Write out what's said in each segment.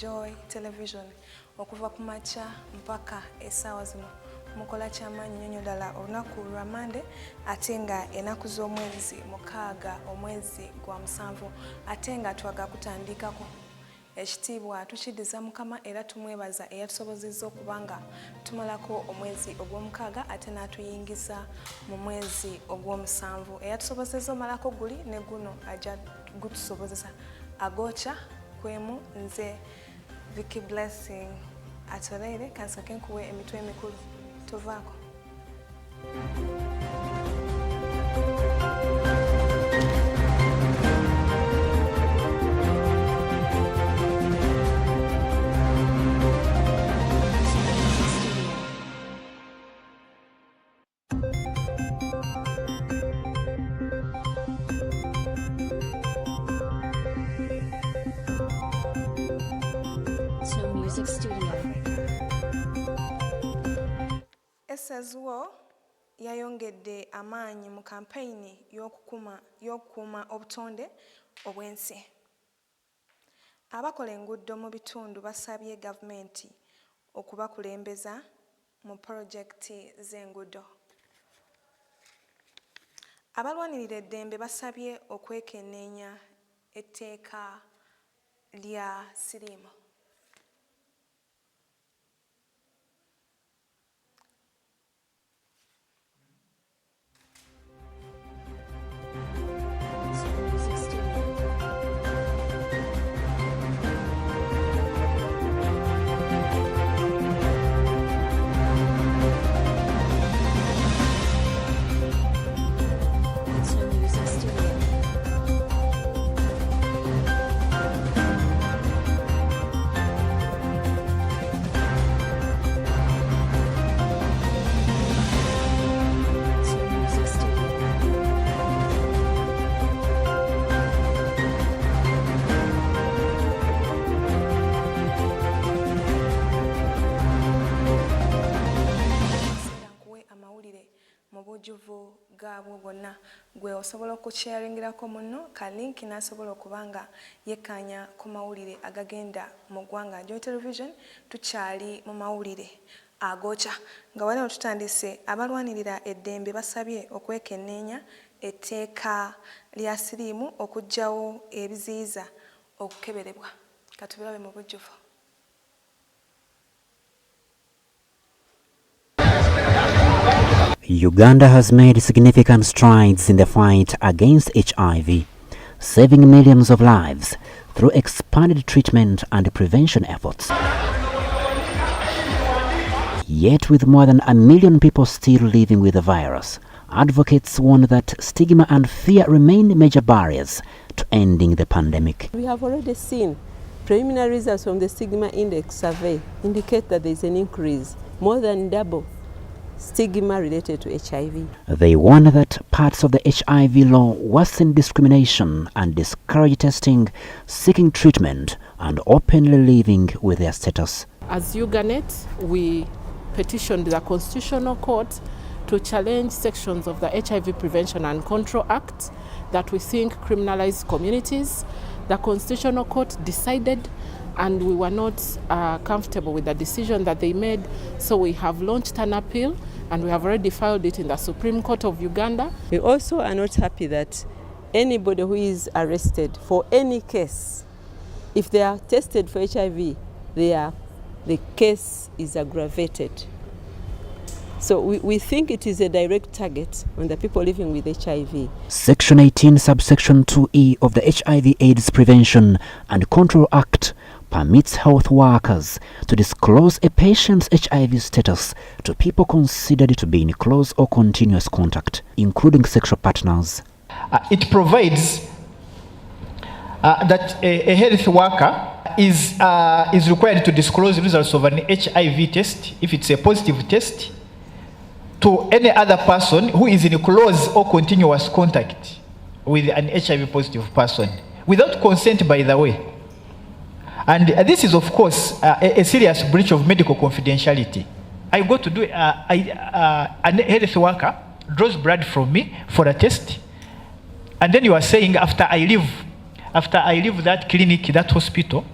Joy Television okuva ku makya mpaka essaawa zino mukola ky'amaanyi nnyo ddala olunaku lwa Monday ate nga ennaku z'omwezi 6 omwezi gwa 7 ate nga twaga kutandikako ekitiibwa tukiddiza Mukama era tumwebaza eyatusobozezza okubanga tumalako omwezi ogw'omukaaga ate n'atuyingiza mu mwezi ogw'omusanvu eyatusobozezza omalako guli ne guno ajja gutusobozesa agocha kwemu nze Vicky Blessing atoleere kansake nkuwe emitwe emikulu tovaako. SSWO yayongedde amaanyi mu kampeyini y'okukuuma obutonde obw'ensi. Abakola enguudo mu bitundu basabye gavumenti okubakulembeza mu pulojekiti z'enguudo. Abalwanirira eddembe basabye okwekenneenya etteeka lya siriimu. Mubujuvu gaabwo bwonna gwe osobola okukyalingirako munno ka linki n'asobola okubanga yekkaanya ku mawulire agagenda mu ggwanga. Joy Television tukyali mu mawulire agocha nga waliwo tutandise abalwanirira eddembe basabye okwekenneenya etteeka lya siriimu okuggyawo ebiziyiza okukeberebwa. Katubirabe mu bujjuvu. Uganda has made significant strides in the fight against HIV, saving millions of lives through expanded treatment and prevention efforts. Yet with more than 1 million people still living with the virus, advocates warn that stigma and fear remain major barriers to ending the pandemic. We have already seen preliminary results from the stigma index survey indicate that there is an increase, more than double stigma related to HIV. They warn that parts of the HIV law worsen discrimination and discourage testing, seeking treatment, and openly living with their status. As Uganet, we petitioned the Constitutional Court to challenge sections of the HIV Prevention and Control Act that we think criminalize communities. The Constitutional Court decided, and we were not comfortable with the decision that they made, so we have launched an appeal and we have already filed it in the Supreme Court of Uganda. We also are not happy that anybody who is arrested for any case, if they are tested for HIV, the case is aggravated. So we think it is a direct target on the people living with HIV. Section 18, subsection 2E of the HIV/AIDS Prevention and Control Act permits health workers to disclose a patient's HIV status to people considered to be in close or continuous contact, including sexual partners. It provides that a health worker is required to disclose the results of an HIV test, if it's a positive test, to any other person who is in close or continuous contact with an HIV positive person, without consent, by the way. And this is, of course, a serious breach of medical confidentiality. I go to do a health worker draws blood from me for a test, and then you are saying after I leave that clinic, that hospital,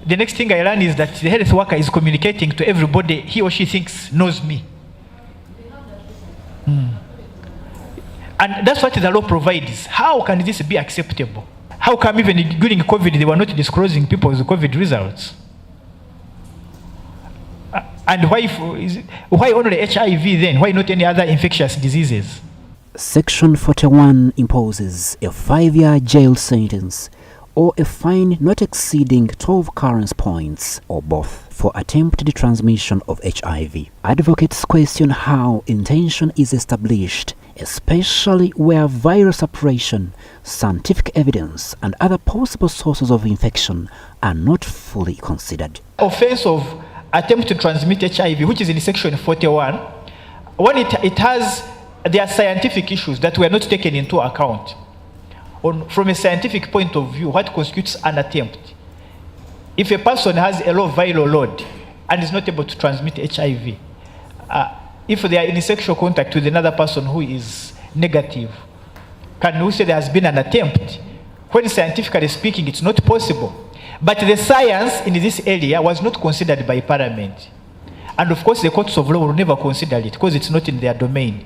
the next thing I learned is that the health worker is communicating to everybody he or she thinks knows me. And that's what the law provides. How can this be acceptable? How come even during COVID they were not disclosing people's COVID results? And why only HIV then? Why not any other infectious diseases? Section 41 imposes a 5-year jail sentence or a fine not exceeding 12 currency points or both for attempted transmission of HIV. Advocates question how intention is established, especially where viral suppression, scientific evidence, and other possible sources of infection are not fully considered. Offense of attempt to transmit HIV, which is in section 41, when there are scientific issues that were not taken into account. From a scientific point of view, what constitutes an attempt? If a person has a low viral load and is not able to transmit HIV, if they are in sexual contact with another person who is negative, can we say there has been an attempt? When scientifically speaking, it's not possible. But the science in this area was not considered by Parliament. And of course, the courts of law will never consider it because it's not in their domain.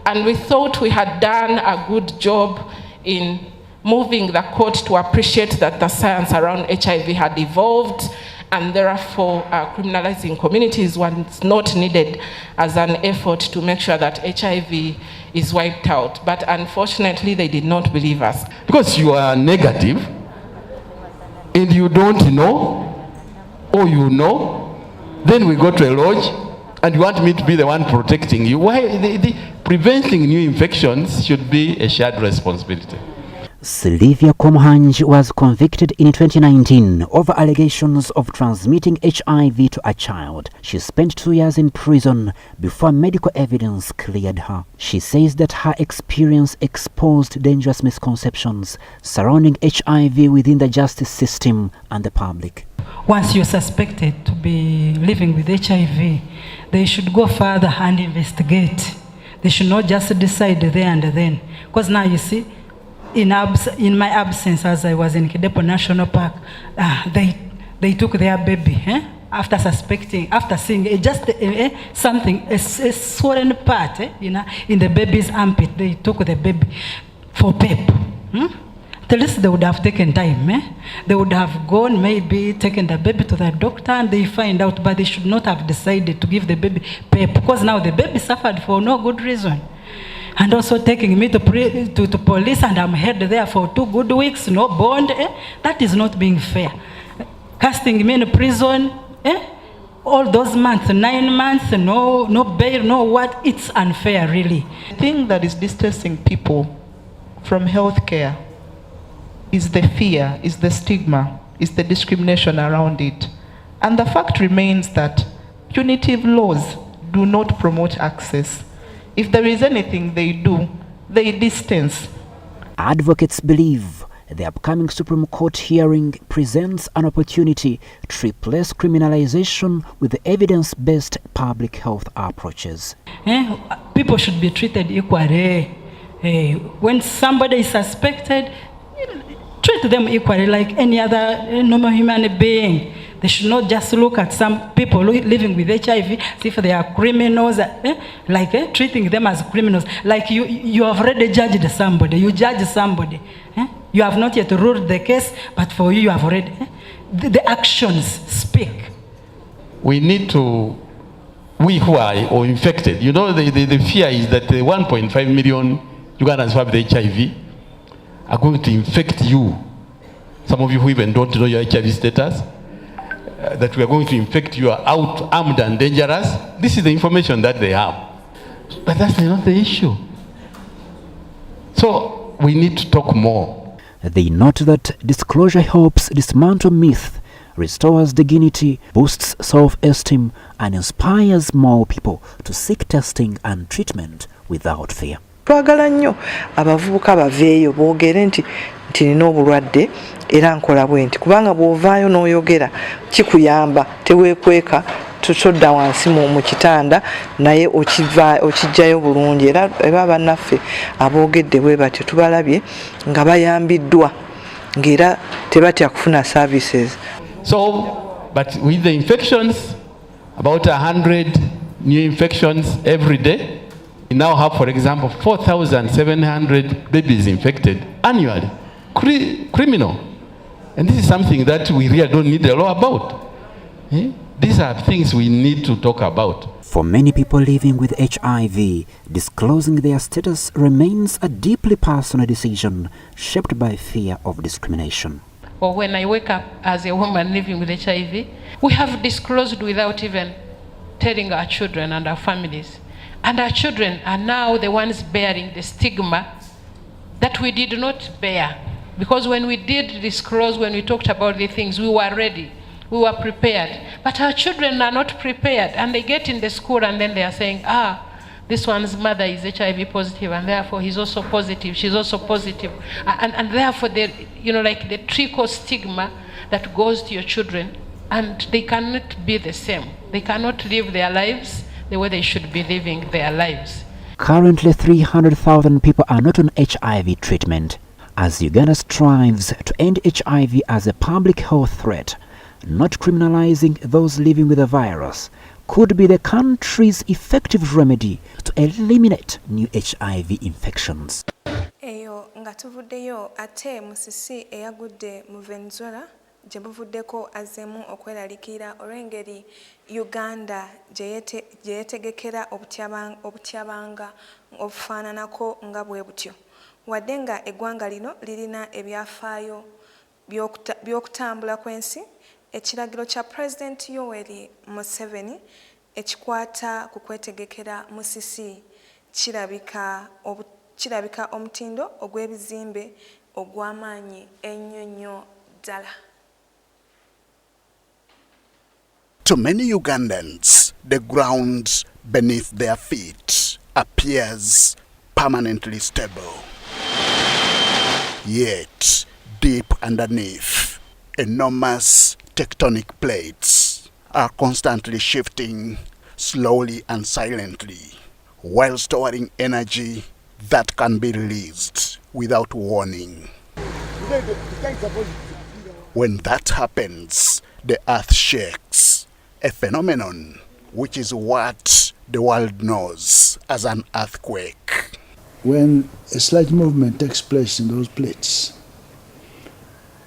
And we thought we had done a good job in moving the court to appreciate that the science around HIV had evolved, and therefore criminalizing communities was not needed as an effort to make sure that HIV is wiped out. But unfortunately, they did not believe us. Because you are negative and you don't know, or you know, then we go to a lodge and you want me to be the one protecting you. Why? Preventing new infections should be a shared responsibility. Sylvia Komhanj was convicted in 2019 over allegations of transmitting HIV to a child. She spent 2 years in prison before medical evidence cleared her. She says that her experience exposed dangerous misconceptions surrounding HIV within the justice system and the public. Once you're suspected to be living with HIV, they should go further and investigate. They should not just decide there and then. Because now you see, in my absence, as I was in Kidepo National Park, they took their baby after suspecting, after seeing just something, a swollen part in the baby's armpit. They took the baby for PEP. At least they would have taken time. They would have gone, maybe taken the baby to the doctor and they find out, but they should not have decided to give the baby PEP because now the baby suffered for no good reason. And also taking me to police and I'm held there for 2 good weeks, no bond. That is not being fair. Casting me in prison, all those months, 9 months, no bail, no what, it's unfair really. The thing that is distancing people from healthcare is the fear, is the stigma, is the discrimination around it. And the fact remains that punitive laws do not promote access. If there is anything they do, they distance. Advocates believe the upcoming Supreme Court hearing presents an opportunity to replace criminalization with evidence-based public health approaches. People should be treated equally. When somebody is suspected, treat them equally like any other normal human being. They should not just look at some people living with HIV, see if they are criminals, treating them as criminals. Like you have already judged somebody, you judge somebody. You have not yet ruled the case, but for you have already. The actions speak. We need to, we who are or infected, the fear is that the 1.5 million Ugandans who have the HIV are going to infect you. Some of you who even don't know your HIV status. That we are going to infect you, are out, armed and dangerous. This is the information that they have. But that's not the issue. So we need to talk more. They note that disclosure helps dismantle myth, restores dignity, boosts self-esteem, and inspires more people to seek testing and treatment without fear. Twagala nnyo abavubuka baveeyo boogere nti nina obulwadde era nkola bwe nti kubanga bw'ovaayo n'oyogera kikuyamba teweekweka tutodda wansi mu kitanda naye okijjayo bulungi era bannaffe aboogedde bwe batyo tubalabye nga bayambiddwa ng'era tebatya kufuna services. So, but with the infections, about 100 new infections every day. We now have, for example, 4,700 babies infected annually. Criminal. And this is something that we really don't need a law about. These are things we need to talk about. For many people living with HIV, disclosing their status remains a deeply personal decision shaped by fear of discrimination. Or when I wake up as a woman living with HIV, we have disclosed without even telling our children and our families. And our children are now the ones bearing the stigma that we did not bear. Because when we did disclose, when we talked about the things, we were ready, we were prepared. But our children are not prepared, and they get in the school and then they are saying, this one's mother is HIV positive, and therefore he's also positive, she's also positive. And therefore, like the trickle stigma that goes to your children, and they cannot be the same. They cannot live their lives the way they should be living their lives. Currently, 300,000 people are not on HIV treatment. As Uganda strives to end HIV as a public health threat, not criminalizing those living with the virus could be the country's effective remedy to eliminate new HIV infections. Eyo nga tuvuddeyo ate musisi eyagudde mu Venezuela gye buvuddeko azzeemu okweraliikirira olw'engeri Uganda gye yeetegekera obutyabanga obufaananako nga bwe butyo. Wadde nga eggwanga lino lirina ebyafaayo by'okutambula kw'ensi, ekiragiro kya President Yoweri Museveni ekikwata ku kwetegekera musisi kirabika omutindo ogw'ebizimbe ogw'amaanyi ennyo ddala. To many Ugandans, the ground beneath their feet appears permanently stable. Yet, deep underneath, enormous tectonic plates are constantly shifting slowly and silently, while storing energy that can be released without warning. When that happens, the earth shakes, a phenomenon which is what the world knows as an earthquake. When a slight movement takes place in those plates,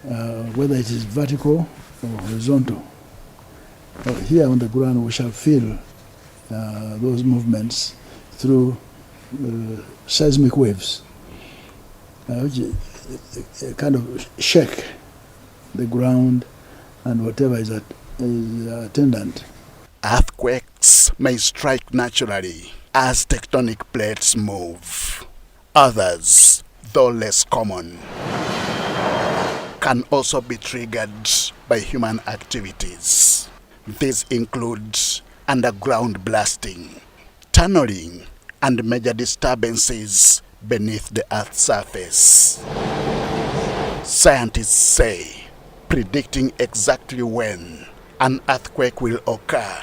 whether it is vertical or horizontal, here on the ground we shall feel those movements through seismic waves, which kind of shake the ground and whatever is attendant. Earthquakes may strike naturally as tectonic plates move. Others, though less common, can also be triggered by human activities. These include underground blasting, tunneling, and major disturbances beneath the Earth's surface. Scientists say predicting exactly when an earthquake will occur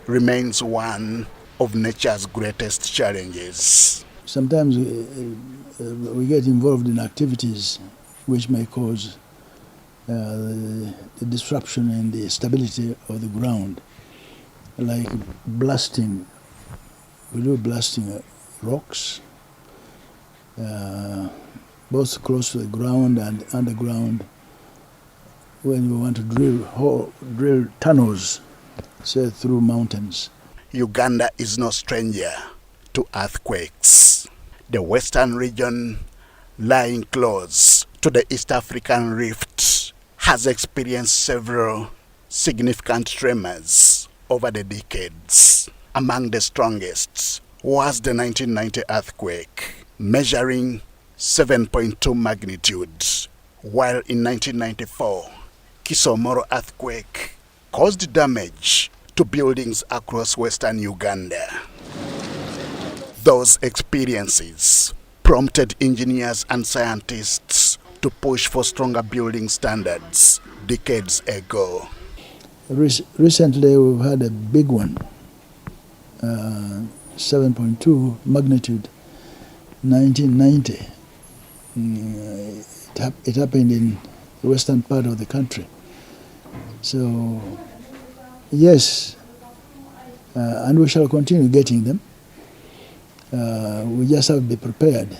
remains one of nature's greatest challenges. Sometimes we get involved in activities which may cause the disruption in the stability of the ground, like blasting. We do blasting rocks, both close to the ground and underground. When we want to drill tunnels, say through mountains. Uganda is no stranger to earthquakes. The western region, lying close to the East African rift, has experienced several significant tremors over the decades. Among the strongest was the 1990 earthquake, measuring 7.2 magnitude, while in 1994, Kisomoro earthquake caused damage to buildings across western Uganda. Those experiences prompted engineers and scientists to push for stronger building standards decades ago. Recently, we've had a big one, 7.2 magnitude, 1990. It happened in the western part of the country. So, yes, and we shall continue getting them. We just have to be prepared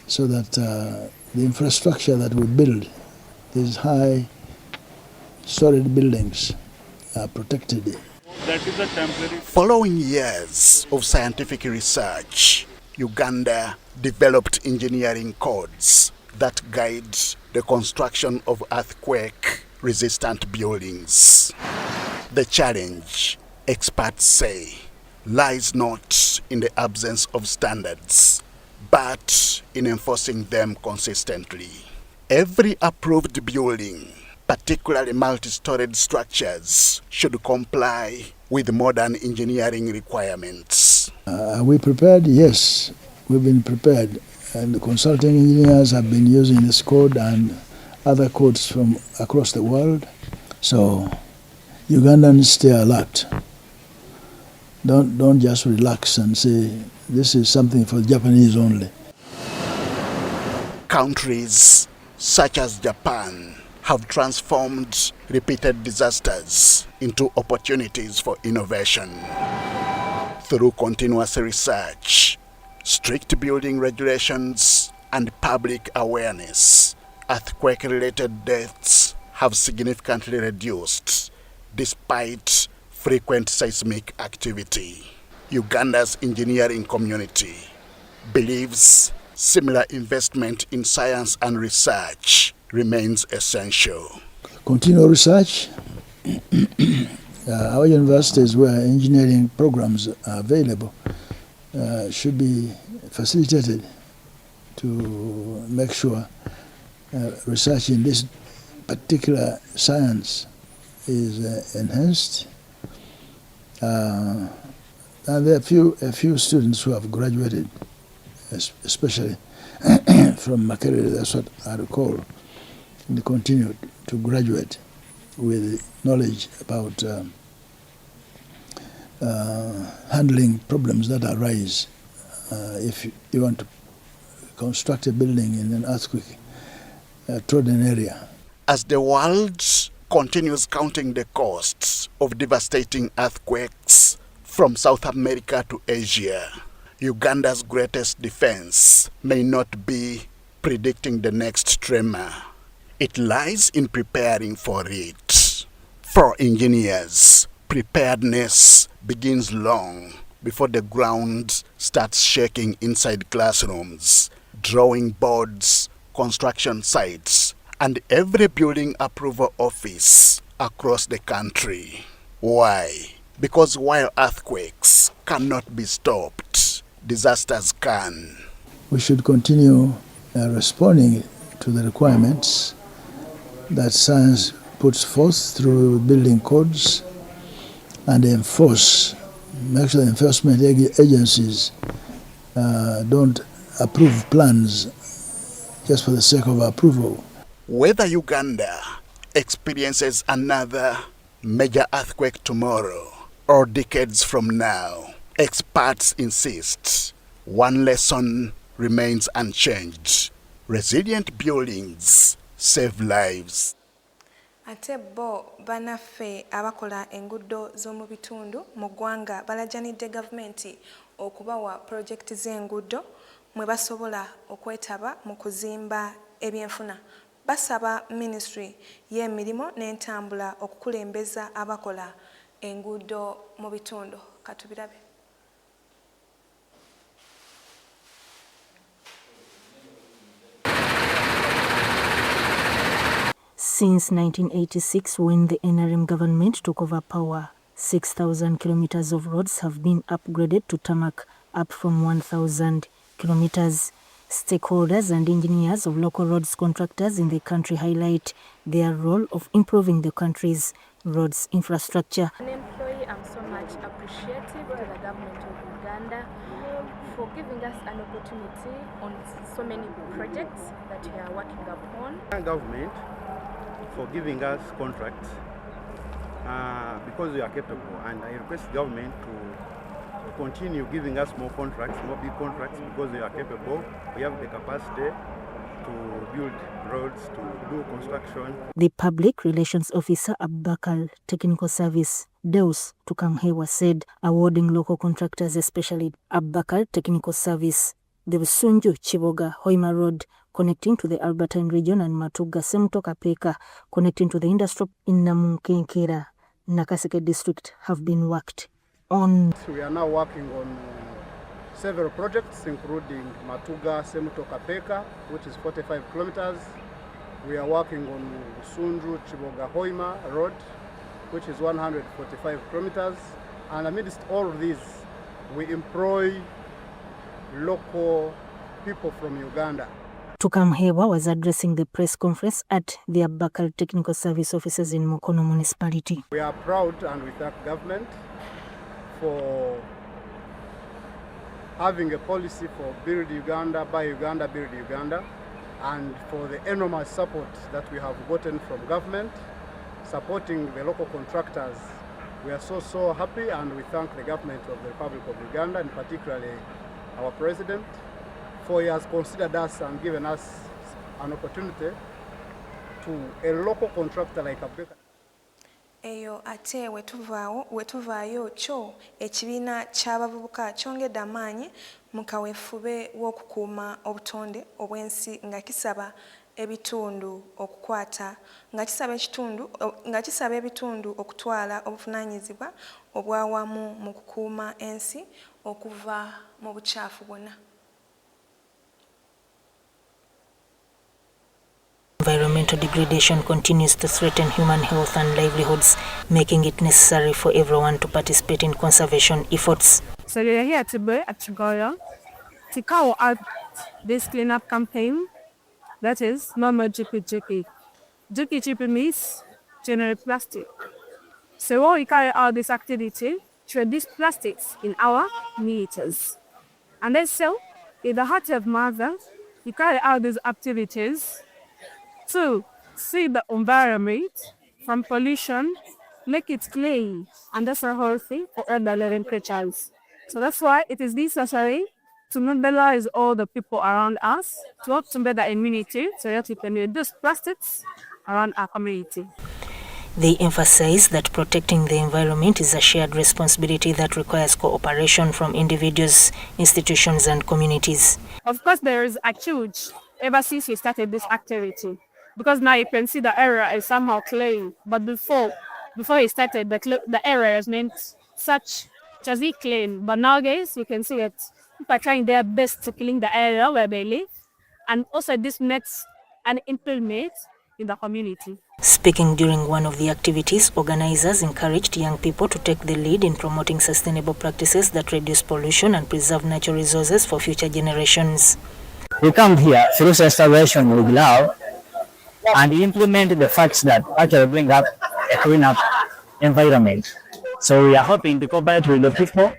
so that the infrastructure that we build, these high solid buildings, are protected. That is a temporary. Following years of scientific research, Uganda developed engineering codes that guide the construction of earthquake-resistant buildings. The challenge, experts say, lies not in the absence of standards, but in enforcing them consistently. Every approved building, particularly multi-storied structures, should comply with modern engineering requirements. Are we prepared? Yes, we've been prepared. And the consulting engineers have been using this code and other codes from across the world. So Ugandans stay alert. Don't just relax and say this is something for Japanese only. Countries such as Japan have transformed repeated disasters into opportunities for innovation. Through continuous research, strict building regulations, and public awareness, earthquake-related deaths have significantly reduced despite frequent seismic activity. Uganda's engineering community believes similar investment in science and research remains essential. Continue research. Our universities where engineering programs are available should be facilitated to make sure research in this particular science is enhanced. And there are a few students who have graduated, especially from Makerere, that's what I recall. They continue to graduate with knowledge about handling problems that arise if you want to construct a building in an earthquake-trodden area. As the world continues counting the costs of devastating earthquakes from South America to Asia, Uganda's greatest defense may not be predicting the next tremor. It lies in preparing for it. For engineers, preparedness begins long before the ground starts shaking inside classrooms, drawing boards, construction sites, and every building approval office across the country. Why? Because while earthquakes cannot be stopped, disasters can. We should continue responding to the requirements that science puts forth through building codes and enforce. Make sure the enforcement agencies don't approve plans just for the sake of approval. Whether Uganda experiences another major earthquake tomorrow or decades from now, experts insist one lesson remains unchanged. Resilient buildings save lives. Ate bo banaffe abakola enguudo z'omu bitundu mu ggwanga balajanidde gavumenti okubawa pulojekiti z'enguudo mwe basobola okwetaba mu kuzimba ebyenfuna. Basaba Ministry y'emirimu n'entambula okukulembeza abakola enguudo mu bitundu. Katubirabe. Since 1986, when the NRM government took over power, 6,000 kilometers of roads have been upgraded to tarmac, up from 1,000 kilometers. Stakeholders and engineers of local roads contractors in the country highlight their role of improving the country's roads infrastructure. An employee, I'm so much appreciative to the government of Uganda for giving us an opportunity on so many projects that we are working upon. Government for giving us contracts because we are capable, and I request government to continue giving us more contracts, more big contracts, because we are capable. We have the capacity to to build roads, to do construction. The Public Relations Officer Abubakar Technical Service Deus Tukamhewa said awarding local contractors, especially Abubakar Technical Service, the Busunju Chiboga Hoima Road connecting to the Albertine region and Matuga Semutoka Peka connecting to the industry in Namunkenkera, Nakaseke district have been worked on. We are now working on several projects including Matuga Semutoka Peka, which is 45 kilometers. We are working on Busunju Chiboga Hoima Road, which is 145 kilometers. And amidst all of these, we employ local people from Uganda. Tukamhewa was addressing the press conference at the Abubakar Technical Service offices in Mukono municipality. We are proud and we thank government for having a policy for Build Uganda, Buy Uganda, Build Uganda, and for the enormous support that we have gotten from government, supporting the local contractors. We are so happy, and we thank the government of the Republic of Uganda, and particularly our president, for he has considered us and given us an opportunity to a local contractor like Abubakar. Eyo ate wetuvaayo kyo ekibiina ky'abavubuka kyongedde amaanyi mu kaweefube w'okukuuma obutonde obw'ensi nga kisaba ebitundu okutwala obuvunaanyizibwa obwawamu mu kukuuma ensi okuva mu bukyafu bwonna. Environmental degradation continues to threaten human health and livelihoods, making it necessary for everyone to participate in conservation efforts. So we are here today at Chigoya to carry out this cleanup campaign, that is no more Juki. Juki means general plastic. So when we carry out this activity, to reduce plastics in our meters. And then so, in the heart of mother, we carry out these activities to see the environment from pollution, make it clean, and that's a healthy for other living creatures. So that's why it is necessary to mobilize all the people around us to help to better immunity so that we can reduce plastics around our community. They emphasize that protecting the environment is a shared responsibility that requires cooperation from individuals, institutions, and communities. Of course, there is a huge ever since we started this activity. Because now you can see the area is somehow clean, but before he started, the area is meant such as it clean. But nowadays, you can see that people are trying their best to clean the area where they live, and also this makes an improvement in the community. Speaking during one of the activities, organizers encouraged young people to take the lead in promoting sustainable practices that reduce pollution and preserve natural resources for future generations. We come here through restoration with love and implement the facts that actually bring up a clean-up environment. So we are hoping to cooperate with the people,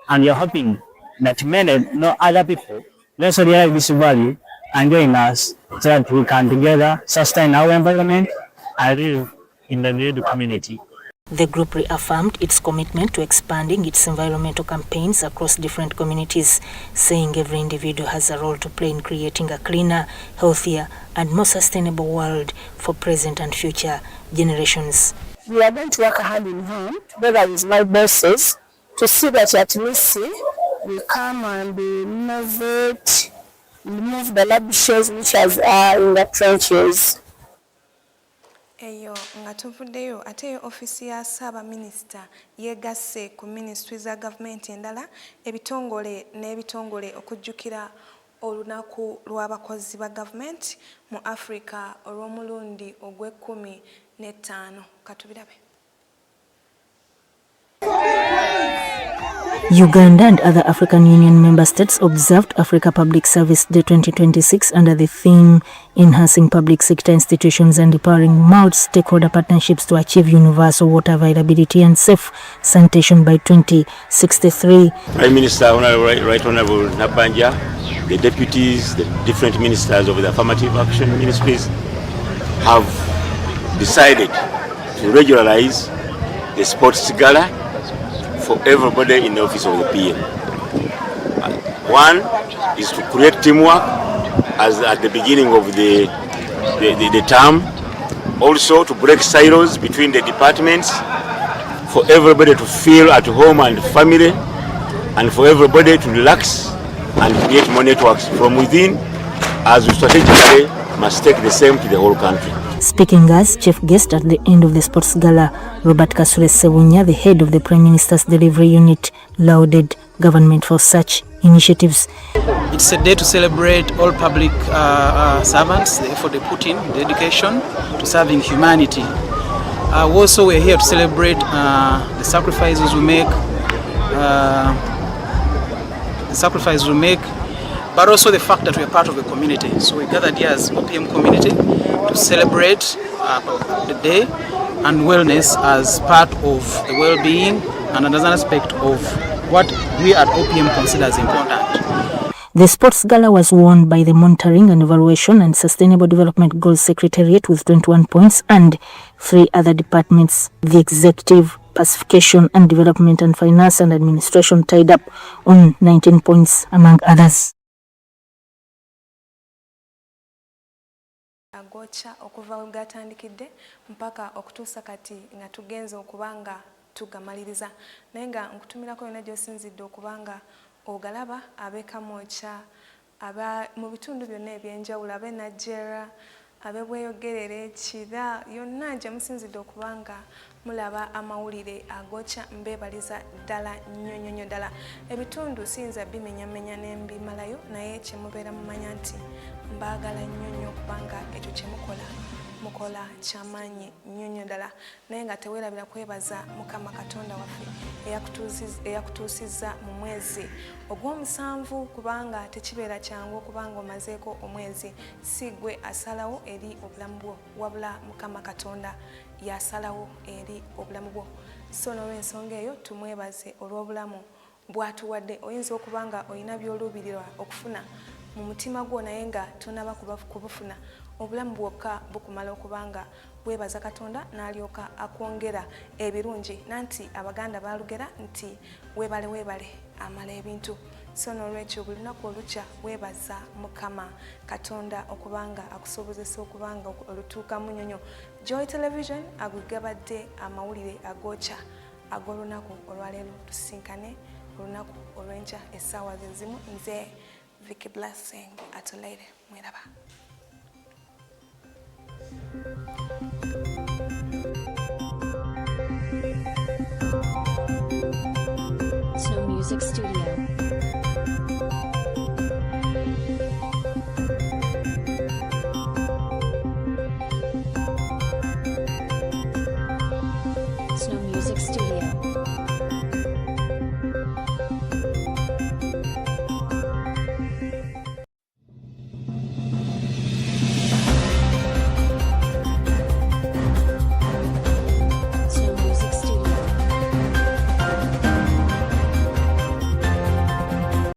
and we are hoping that many other people also realize this value and join us so that we can together sustain our environment and live in the new community. The group reaffirmed its commitment to expanding its environmental campaigns across different communities, saying every individual has a role to play in creating a cleaner, healthier, and more sustainable world for present and future generations. We are going to work hand in hand together with my bosses to see that at least we come and innovate, remove the lampshades which are in the trenches. Eyo nga tuvuddeyo ate ofisi ya Ssaabaminisita yeegasse ku minisitule za gavumenti endala ebitongole n'ebitongole okujjukira olunaku lw'abakozi ba gavumenti mu Africa olw'omulundi ogw'15. Katubirabe. Uganda and other African Union member states observed Africa Public Service Day 2026 under the theme Enhancing Public Sector Institutions and Empowering Multi-Stakeholder Partnerships to Achieve Universal Water Availability and Safe Sanitation by 2063. Prime Minister, Right Honourable Nabanja, the deputies, the different ministers of the affirmative action ministries have decided to regularize the sports gala for everybody in the office of the PM. One is to create teamwork as at the beginning of the term. Also to break silos between the departments, for everybody to feel at home and family, and for everybody to relax and create more networks from within, as we strategically must take the same to the whole country. Speaking as chief guest at the end of the sports gala, Robert Kasule Sebunya, the head of the Prime Minister's Delivery Unit, lauded government for such initiatives. It's a day to celebrate all public servants, the effort they put in, dedication to serving humanity. Also, we're here to celebrate the sacrifices we make, but also the fact that we're part of a community. So we gathered here as OPM community to celebrate the day and wellness as part of the well-being and another aspect of what we at OPM consider as important. The sports gala was won by the Monitoring and Evaluation and Sustainable Development Goals Secretariat with 21 points and 3 other departments, the Executive, Pacification and Development and Finance and Administration tied up on 19 points among others. Agocha okuva we gatandikidde mpaka okutuusa kati nga tugenze okubanga tugamaliriza naye nga nkutumirako yonna gy'osinzidde okubanga ogalaba ab'Kamwokya, aba mu bitundu byonna ebyenjawulo, ab'e Najera, ab'e Bweyogerere, Kira, yonna gye musinzidde okubanga mulaba amawulire agokya mbeebaliza ddala nnyo ddala. Ebitundu siyinza bimenyamenya ne mbimalayo naye kye mubeera mumanya nti mbaagala nnyo kubanga ekyo kye mukola kyamaanyi nnyo ddala naye nga teweerabira kwebaza Mukama Katonda waffe eyakutuusizza mu mwezi ogw'omusanvu kubanga tekibeera kyangu okubanga omazeeko omwezi si gwe asalawo eri obulamu bwo wabula Mukama Katonda yasalawo eri obulamu bwo. So n'olw'ensonga eyo tumwebaze olw'obulamu bw'atuwadde. Oyinza okubanga olina by'oluubirirwa okufuna mu mutima gwo naye nga tonaba kubufuna, obulamu bwokka bukumala okubanga bwebaza Katonda n'alyoka akwongera ebirungi. Nanti Abaganda balugera nti weebale amala ebintu. So n'olwekyo buli lunaku olukya weebaza Mukama Katonda okubanga akusobozesa okubanga olutuukamu nnyo. Joy Television agugabadde amawulire agokya ag'olunaku olwaleero. Tusisinkane olunaku olw'enkya essaawa zezimu. Nze Vicky Blessing atuleire mweraba. So Music Studio.